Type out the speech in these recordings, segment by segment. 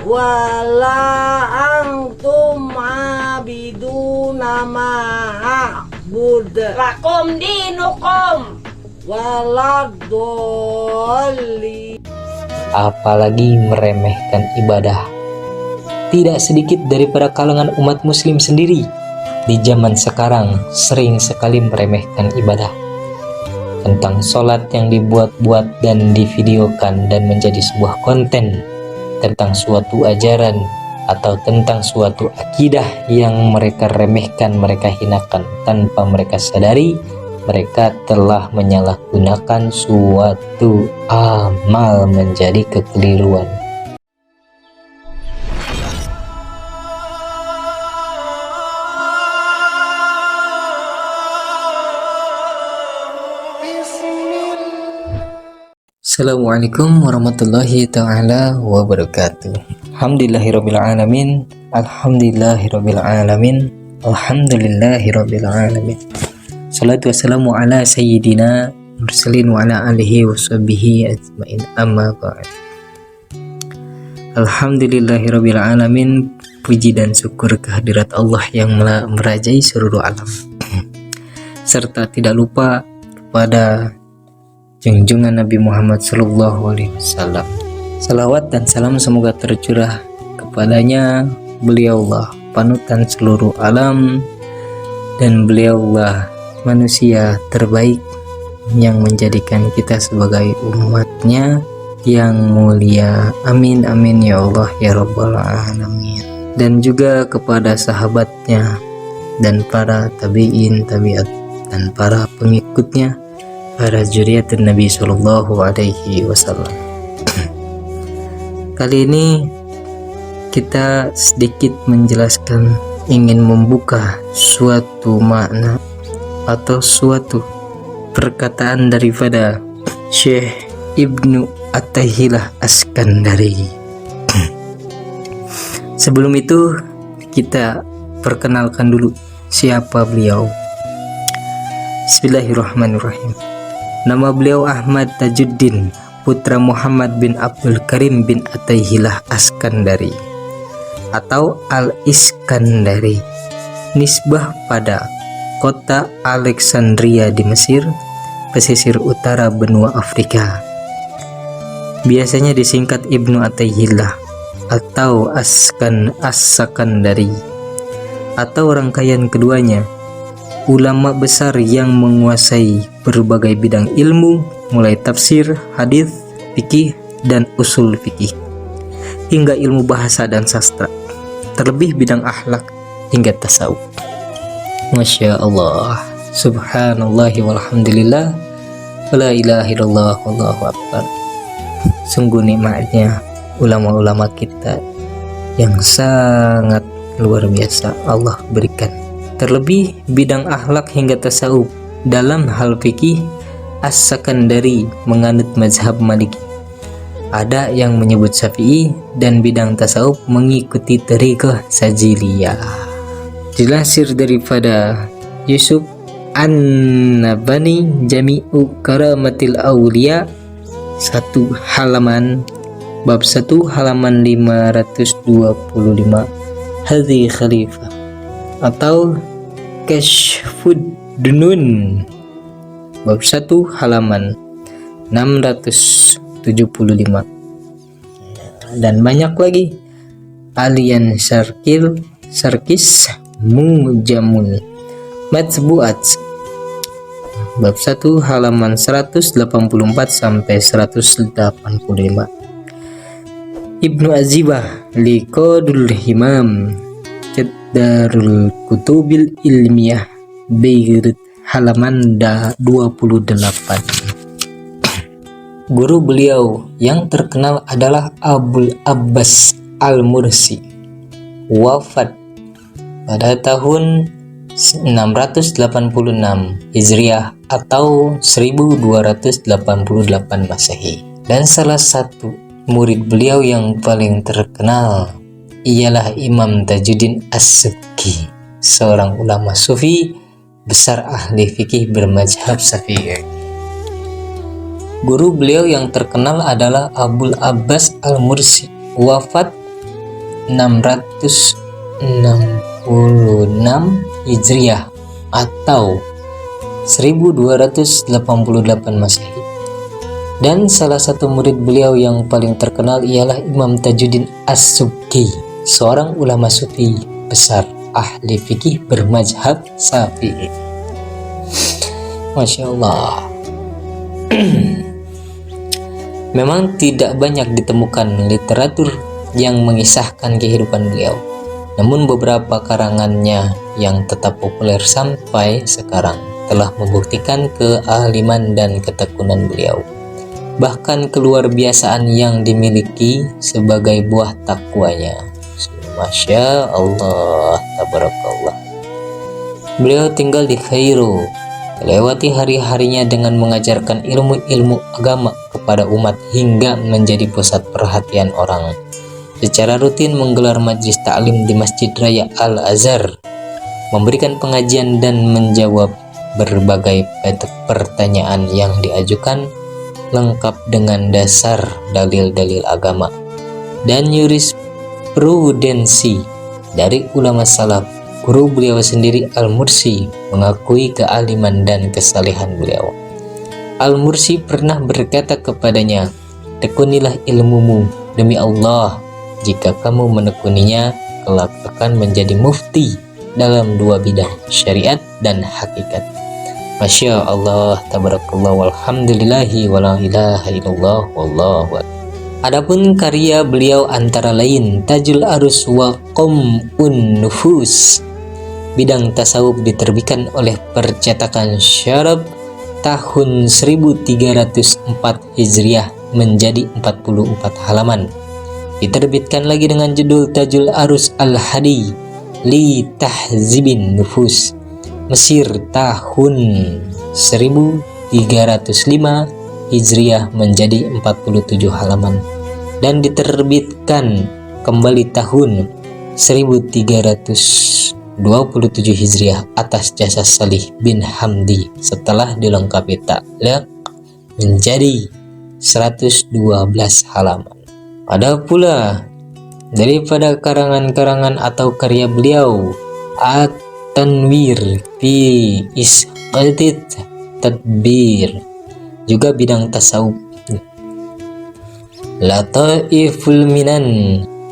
wala antum abiduna ma'bud lakum dinukum waladoli. Apalagi meremehkan ibadah. Tidak sedikit daripada kalangan umat muslim sendiri di zaman sekarang sering sekali meremehkan ibadah. Tentang sholat yang dibuat-buat dan divideokan dan menjadi sebuah konten, tentang suatu ajaran atau tentang suatu akidah yang mereka remehkan, mereka hinakan tanpa mereka sadari mereka telah menyalahgunakan suatu amal menjadi kekeliruan. Assalamualaikum warahmatullahi ta'ala wabarakatuh. Alhamdulillahirrabbilalamin. Alhamdulillahirrabbilalamin. Alhamdulillahirrabbilalamin. Salatu wassalamu ala sayyidina mursalin wa ala alihi wa sahbihi ajma'in, amma ba'd. Alhamdulillahirrabbilalamin. Puji dan syukur kehadirat Allah yang merajai seluruh alam. Serta tidak lupa kepada junjungan Nabi Muhammad Sallallahu Alaihi Wasallam. Salawat dan salam semoga tercurah kepadanya. Beliaulah panutan seluruh alam dan beliaulah manusia terbaik yang menjadikan kita sebagai umatnya yang mulia. Amin amin ya Allah ya Rabbal Alamin. Dan juga kepada sahabatnya dan para tabi'in tabi'at dan para pengikutnya, para zuriatun Nabi Sallallahu Alaihi Wasallam. Kali ini kita sedikit menjelaskan, ingin membuka suatu makna atau suatu perkataan daripada Syekh Ibnu Athillah Askandari. Sebelum itu kita perkenalkan dulu siapa beliau. Bismillahirrahmanirrahim. Nama beliau Ahmad Tajuddin, putra Muhammad bin Abdul Karim bin Athillah Askandari atau Al-Iskandari, nisbah pada kota Alexandria di Mesir, pesisir utara benua Afrika. Biasanya disingkat Ibnu Athillah atau As-Sakandari atau rangkaian keduanya. Ulama besar yang menguasai berbagai bidang ilmu, mulai tafsir, hadis, fikih, dan usul fikih, hingga ilmu bahasa dan sastra, terlebih bidang akhlak hingga tasawuf. Masya Allah, subhanallahi walhamdulillah, wala ilaha illallah, wallahu akbar. Sungguh nikmatnya ulama-ulama kita yang sangat luar biasa Allah berikan. Terlebih bidang akhlak hingga tasawuf. Dalam hal fikih, As-Sakandari menganut mazhab Maliki. Ada yang menyebut Syafi'i, dan bidang tasawuf mengikuti thariqah Sajiliyah. Dilansir daripada Yusuf An-Nabani Jami'u Karamatil Awliya 1 halaman bab 1 halaman 525 Hadhi Khalifah atau Kashfuddunun bab 1 halaman 675, dan banyak lagi. Alian Sarkis Mujamul Matbu'at bab 1 halaman 184 sampai 185. Ibnu Azibah Liqadul Himam Darul Kutubil Ilmiah Beirut halaman 28. Guru beliau yang terkenal adalah Abul Abbas Al-Mursi, wafat pada tahun 686 Hijriah atau 1288 Masehi. Dan salah satu murid beliau yang paling terkenal ialah Imam Tajuddin As-Subki, seorang ulama sufi besar ahli fikih bermazhab Syafi'i. Guru beliau yang terkenal adalah Abul Abbas Al-Mursi, wafat 666 Hijriah atau 1288 Masehi. Dan salah satu murid beliau yang paling terkenal ialah Imam Tajuddin As-Subki, seorang ulama sufi besar, ahli fikih bermazhab Syafi'i. Masya Allah. Memang tidak banyak ditemukan literatur yang mengisahkan kehidupan beliau, namun beberapa karangannya yang tetap populer sampai sekarang telah membuktikan keahliman dan ketekunan beliau, bahkan keluar biasaan yang dimiliki sebagai buah takwanya. Masya Allah, tabarakallah. Beliau tinggal di Kairo, melewati hari-harinya dengan mengajarkan ilmu-ilmu agama kepada umat hingga menjadi pusat perhatian orang. Secara rutin menggelar majlis ta'lim di Masjid Raya Al-Azhar, memberikan pengajian dan menjawab berbagai pertanyaan yang diajukan lengkap dengan dasar dalil-dalil agama dan jurisprudensi dari ulama salaf. Guru beliau sendiri Al-Mursi mengakui kealiman dan kesalehan beliau. Al-Mursi pernah berkata kepadanya, "Tekunilah ilmumu demi Allah. Jika kamu menekuninya, kelak akan menjadi mufti dalam dua bidang, syariat dan hakikat." Masya Allah, tabarakallah, walhamdulillahi wala ilaha illallah, wallahu akbar. Adapun karya beliau antara lain Tajul Arus wa Qam'un Nufus. Bidang tasawuf diterbitkan oleh percetakan Syarab tahun 1304 Hijriah menjadi 44 halaman. Diterbitkan lagi dengan judul Tajul Arus Al-Hadi li Tahzibin Nufus, Mesir tahun 1305 Hijriah menjadi 47 halaman, dan diterbitkan kembali tahun 1327 Hijriah atas jasa Salih bin Hamdi setelah dilengkapi taklaq menjadi 112 halaman. Ada pula daripada karangan-karangan atau karya beliau At-Tanwir fi Isqatit Tadbir, juga bidang tasawuf. Lataiful Minan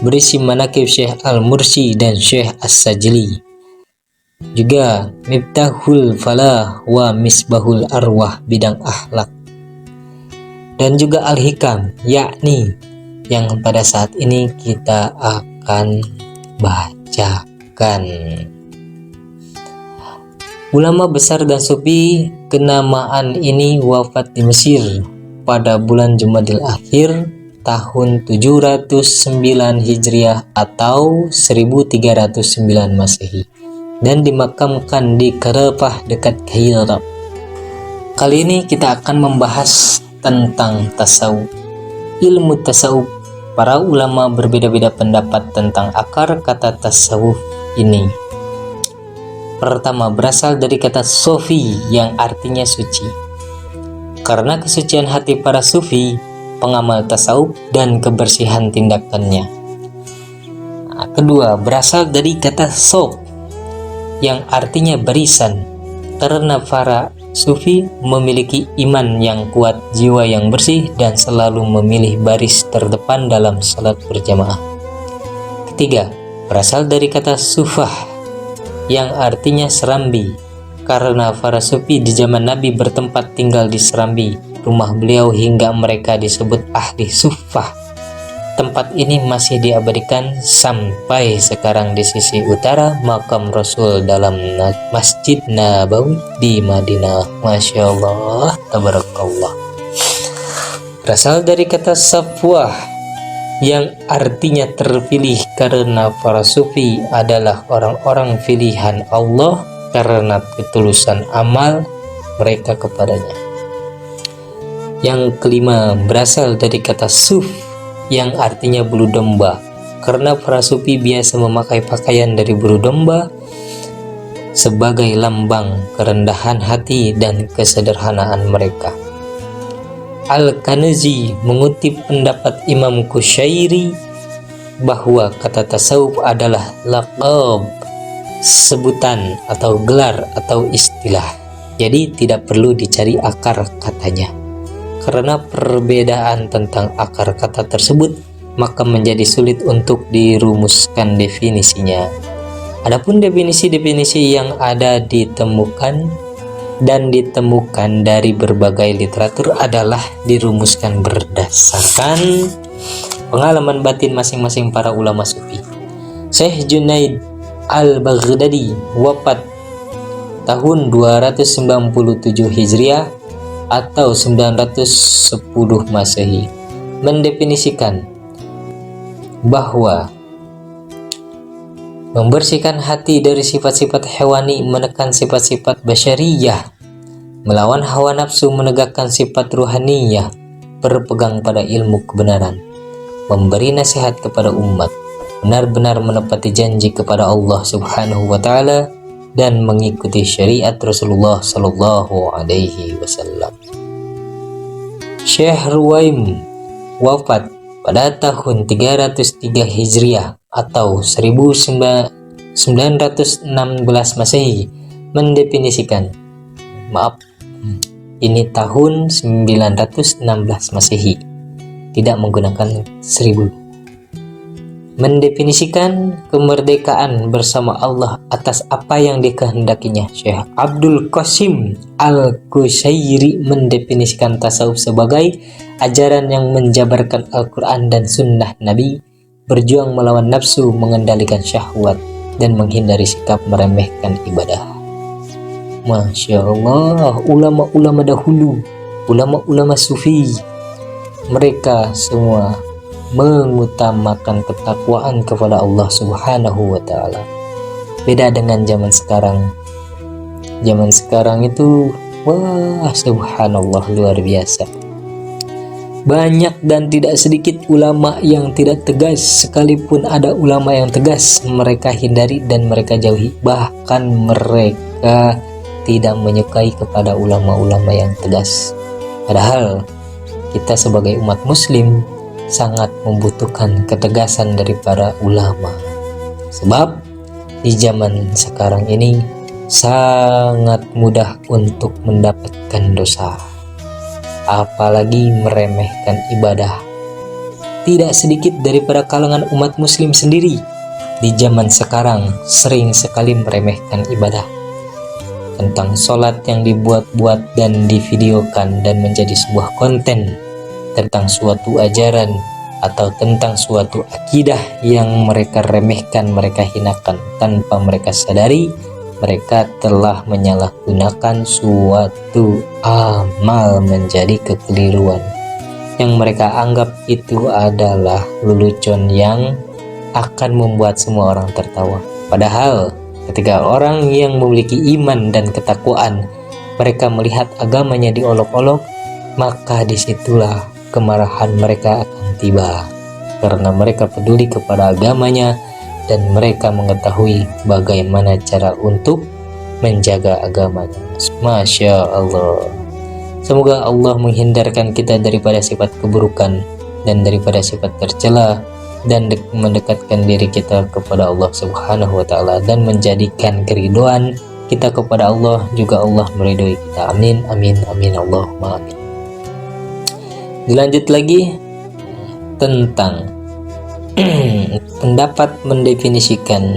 berisi manaqib Syekh Al-Mursi dan Syekh As-Sajli. Juga Miftahul Falah wa Misbahul Arwah bidang akhlak. Dan juga Al-Hikam, yakni yang pada saat ini kita akan bacakan. Ulama besar dan sufi kenamaan ini wafat di Mesir pada bulan Jumadil Akhir tahun 709 Hijriah atau 1309 Masehi dan dimakamkan di Karafah dekat Kairo. Kali ini kita akan membahas tentang tasawuf. Ilmu tasawuf, para ulama berbeda-beda pendapat tentang akar kata tasawuf ini. Pertama, berasal dari kata sofi yang artinya suci. Karena kesucian hati para sufi, pengamal tasawuf, dan kebersihan tindakannya. Kedua, berasal dari kata sof yang artinya barisan. Karena para sufi memiliki iman yang kuat, jiwa yang bersih, dan selalu memilih baris terdepan dalam salat berjamaah. Ketiga, berasal dari kata sufah yang artinya serambi. Karena para sufi di zaman Nabi bertempat tinggal di serambi rumah beliau hingga mereka disebut ahli suffah. Tempat ini masih diabadikan sampai sekarang di sisi utara makam Rasul dalam Masjid Nabawi di Madinah. Masya Allah, tabarakallah. Berasal dari kata safwah yang artinya terpilih, karena para sufi adalah orang-orang pilihan Allah karena ketulusan amal mereka kepadanya. Yang kelima, berasal dari kata suf yang artinya bulu domba, karena para sufi biasa memakai pakaian dari bulu domba sebagai lambang kerendahan hati dan kesederhanaan mereka. Al-Kanzi mengutip pendapat Imam Kusyairi bahwa kata tasawuf adalah laqab, sebutan atau gelar atau istilah. Jadi tidak perlu dicari akar katanya. Karena perbedaan tentang akar kata tersebut, maka menjadi sulit untuk dirumuskan definisinya. Adapun definisi-definisi yang ada ditemukan dari berbagai literatur adalah dirumuskan berdasarkan pengalaman batin masing-masing para ulama sufi. Syekh Junaid al-Baghdadi wafat tahun 297 Hijriah atau 910 Masehi mendefinisikan bahwa membersihkan hati dari sifat-sifat hewani, menekan sifat-sifat basyariyah, melawan hawa nafsu, menegakkan sifat ruhaniyah, berpegang pada ilmu kebenaran, memberi nasihat kepada umat, benar-benar menepati janji kepada Allah Subhanahu wa Ta'ala, dan mengikuti syariat Rasulullah Sallallahu Alaihi Wasallam. Syekh Ruwaim wafat pada tahun 303 Hijriah atau 1916 Masehi mendefinisikan, ini tahun 916 Masehi, tidak menggunakan 1000, mendefinisikan kemerdekaan bersama Allah atas apa yang dikehendakinya. Syekh Abdul Qasim Al-Qushairi mendefinisikan tasawuf sebagai ajaran yang menjabarkan Al-Quran dan Sunnah Nabi, berjuang melawan nafsu, mengendalikan syahwat, dan menghindari sikap meremehkan ibadah. Masya Allah, ulama-ulama dahulu, ulama-ulama sufi, mereka semua mengutamakan ketakwaan kepada Allah Subhanahu wa Ta'ala. Beda dengan zaman sekarang. Zaman sekarang itu, wah, subhanallah, luar biasa. Banyak dan tidak sedikit ulama yang tidak tegas. Sekalipun ada ulama yang tegas, mereka hindari dan mereka jauhi. Bahkan mereka tidak menyukai kepada ulama-ulama yang tegas. Padahal kita sebagai umat muslim sangat membutuhkan ketegasan dari para ulama. Sebab di zaman sekarang ini sangat mudah untuk mendapatkan dosa, apalagi meremehkan ibadah. Tidak sedikit daripada kalangan umat muslim sendiri di zaman sekarang sering sekali meremehkan ibadah. Tentang sholat yang dibuat-buat dan divideokan dan menjadi sebuah konten, tentang suatu ajaran atau tentang suatu akidah yang mereka remehkan, mereka hinakan, tanpa mereka sadari mereka telah menyalahgunakan suatu amal menjadi kekeliruan yang mereka anggap itu adalah lelucon yang akan membuat semua orang tertawa. Padahal ketika orang yang memiliki iman dan ketakwaan mereka melihat agamanya diolok-olok, maka disitulah kemarahan mereka akan tiba, karena mereka peduli kepada agamanya dan mereka mengetahui bagaimana cara untuk menjaga agamanya. Masya Allah. Semoga Allah menghindarkan kita daripada sifat keburukan dan daripada sifat tercela, dan mendekatkan diri kita kepada Allah Subhanahu wa Ta'ala, dan menjadikan keridhaan kita kepada Allah juga Allah meridhoi kita. Amin amin amin Allahumma amin. Dilanjut lagi tentang pendapat mendefinisikan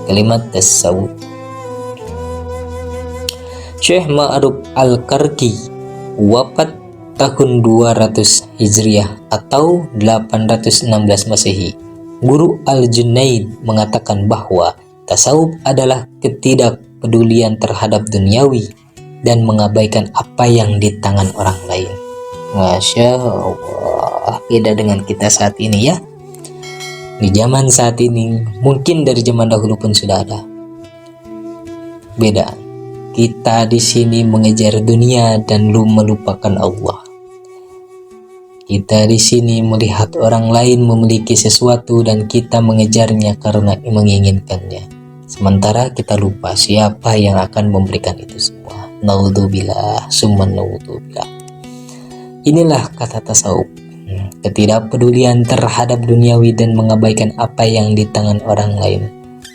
kalimat tasawuf. Syekh Ma'ruf Al-Karki wafat tahun 200 Hijriah atau 816 Masehi. Guru Al-Junaid mengatakan bahwa tasawuf adalah ketidakpedulian terhadap duniawi dan mengabaikan apa yang di tangan orang lain. Masya Allah, beda dengan kita saat ini ya. Di zaman saat ini, mungkin dari zaman dahulu pun sudah ada. Beda. Kita di sini mengejar dunia dan melupakan Allah. Kita di sini melihat orang lain memiliki sesuatu dan kita mengejarnya karena menginginkannya. Sementara kita lupa siapa yang akan memberikan itu semua. Naudzubillah, summa naudzubillah. Inilah kata tasawuf. Ketidakpedulian terhadap duniawi dan mengabaikan apa yang di tangan orang lain.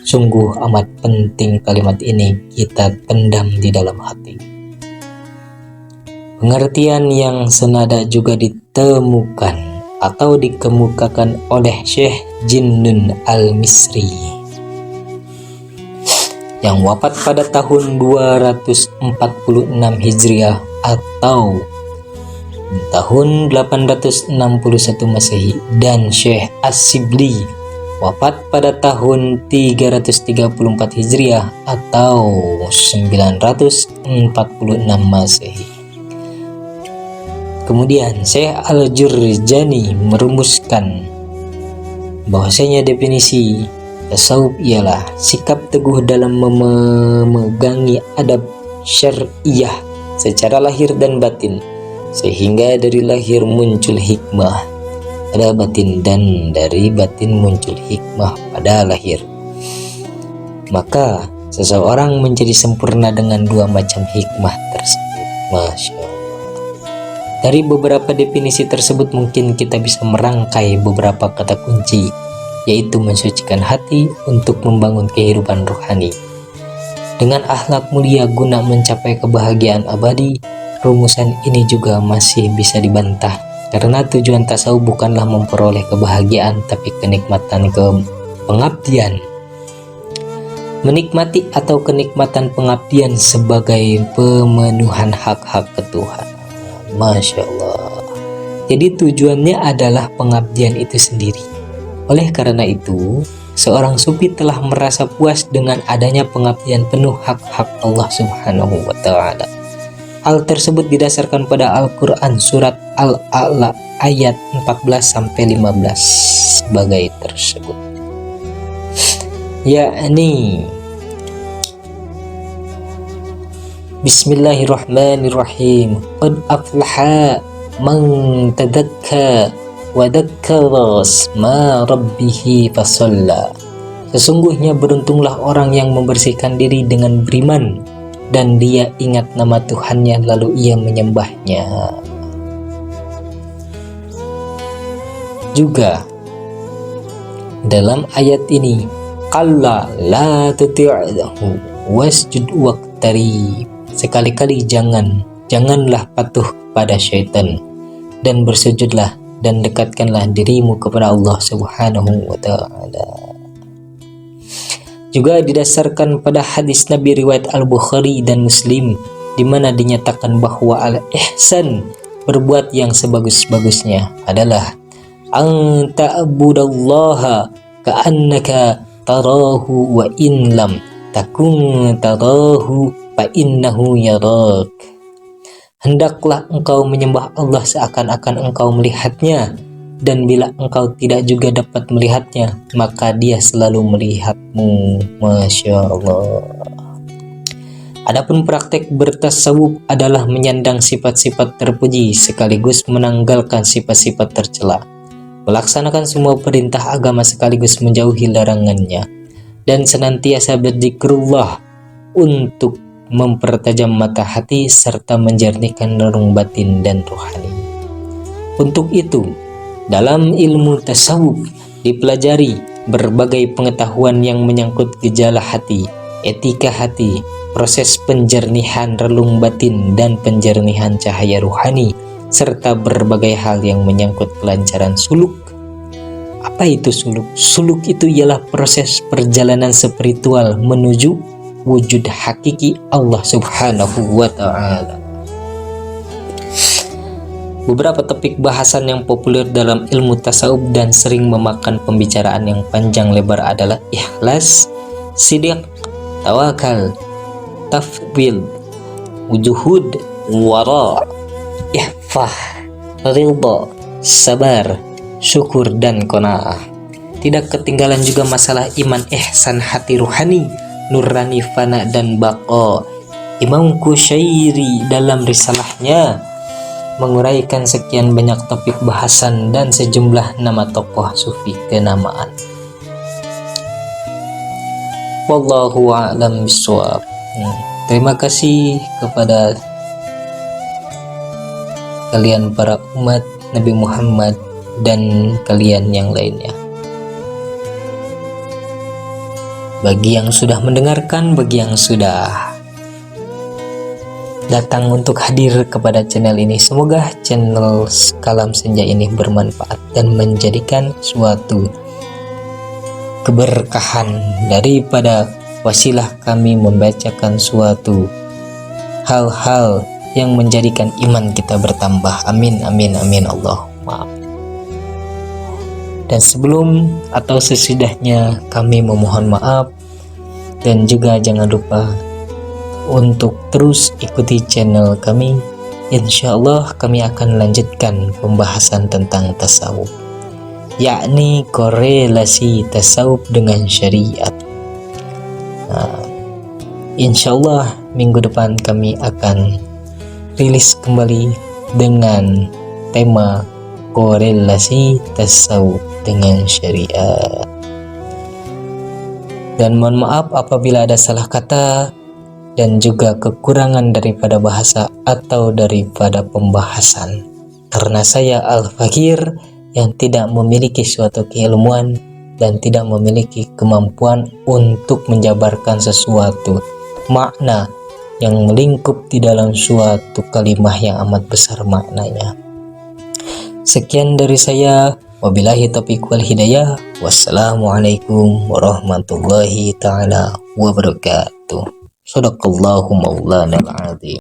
Sungguh amat penting kalimat ini kita pendam di dalam hati. Pengertian yang senada juga ditemukan atau dikemukakan oleh Syekh Jinnun Al-Misri yang wafat pada tahun 246 Hijriah atau tahun 861 Masehi, dan Syekh As-Sibli wafat pada tahun 334 Hijriah atau 946 Masehi. Kemudian Syekh Al-Jurjani merumuskan bahwasanya definisi tasawuf ialah sikap teguh dalam memegangi adab syariah secara lahir dan batin, sehingga dari lahir muncul hikmah pada batin dan dari batin muncul hikmah pada lahir. Maka seseorang menjadi sempurna dengan dua macam hikmah tersebut. Masya Allah. Dari beberapa definisi tersebut mungkin kita bisa merangkai beberapa kata kunci, yaitu mensucikan hati untuk membangun kehidupan rohani dengan akhlak mulia guna mencapai kebahagiaan abadi. Rumusan ini juga masih bisa dibantah karena tujuan tasawuf bukanlah memperoleh kebahagiaan tapi kenikmatan pengabdian. Menikmati atau kenikmatan pengabdian sebagai pemenuhan hak-hak ketuhanan. Masya Allah. Jadi tujuannya adalah pengabdian itu sendiri. Oleh karena itu, seorang sufi telah merasa puas dengan adanya pengabdian penuh hak-hak Allah Subhanahu wa Ta'ala. Hal tersebut didasarkan pada Al-Quran surat Al-A'la ayat 14-15 sebagai tersebut, yakni Bismillahirrahmanirrahim. Qad aflaha man tadakka wa dakkara asma rabbih fasalla. Sesungguhnya beruntunglah orang yang membersihkan diri dengan beriman dan dia ingat nama Tuhannya lalu ia menyembahnya. Juga dalam ayat ini, qalla la tuti'hu wasjud waqtarib. Sekali-kali janganlah patuh pada syaitan dan bersujudlah dan dekatkanlah dirimu kepada Allah Subhanahu wa Ta'ala. Juga didasarkan pada hadis Nabi riwayat Al-Bukhari dan Muslim, di mana dinyatakan bahwa al-ihsan, berbuat yang sebagus-bagusnya, adalah an ta'budallaha ka'annaka tarahu wa in lam takun tarahu fa innahu yarak. Hendaklah engkau menyembah Allah seakan-akan engkau melihatnya, dan bila engkau tidak juga dapat melihatnya, maka dia selalu melihatmu. Masya Allah. Adapun praktek bertasawuf adalah menyandang sifat-sifat terpuji sekaligus menanggalkan sifat-sifat tercela, melaksanakan semua perintah agama sekaligus menjauhi larangannya, dan senantiasa berzikrullah untuk mempertajam mata hati serta menjernihkan relung batin dan rohani. Untuk itu, dalam ilmu tasawuf dipelajari berbagai pengetahuan yang menyangkut gejala hati, etika hati, proses penjernihan relung batin dan penjernihan cahaya rohani, serta berbagai hal yang menyangkut kelancaran suluk. Apa itu suluk? Suluk itu ialah proses perjalanan spiritual menuju wujud hakiki Allah Subhanahu wa Ta'ala. Beberapa topik bahasan yang populer dalam ilmu tasawuf dan sering memakan pembicaraan yang panjang lebar adalah ikhlas, sidiq, tawakal, tafwid, wujuhud, wara, ihfah, ridha, sabar, syukur, dan qanaah. Tidak ketinggalan juga masalah iman, ihsan, hati ruhani, nurani, fana, dan baqa. Imam Qushairi dalam risalahnya menguraikan sekian banyak topik bahasan dan sejumlah nama tokoh sufi kenamaan. Wallahu a'lam bishawab. Terima kasih kepada kalian para umat Nabi Muhammad dan kalian yang lainnya. Bagi yang sudah mendengarkan, bagi yang sudah datang untuk hadir kepada channel ini, semoga channel Kalam Senja ini bermanfaat dan menjadikan suatu keberkahan daripada wasilah kami membacakan suatu hal-hal yang menjadikan iman kita bertambah. Amin amin amin Allahumma. Dan sebelum atau sesudahnya kami memohon maaf, dan juga jangan lupa untuk terus ikuti channel kami. Insya Allah kami akan lanjutkan pembahasan tentang tasawuf, yakni korelasi tasawuf dengan syariat. Insya Allah minggu depan kami akan rilis kembali dengan tema korelasi tasawuf dengan syariat. Dan mohon maaf apabila ada salah kata dan juga kekurangan daripada bahasa atau daripada pembahasan, karena saya Al-Fakir yang tidak memiliki suatu keilmuan dan tidak memiliki kemampuan untuk menjabarkan sesuatu makna yang melingkup di dalam suatu kalimah yang amat besar maknanya. Sekian dari saya, wabillahi taufiq wal hidayah. Wassalamualaikum warahmatullahi ta'ala wabarakatuh. Sadaqallahu maulana al-azim.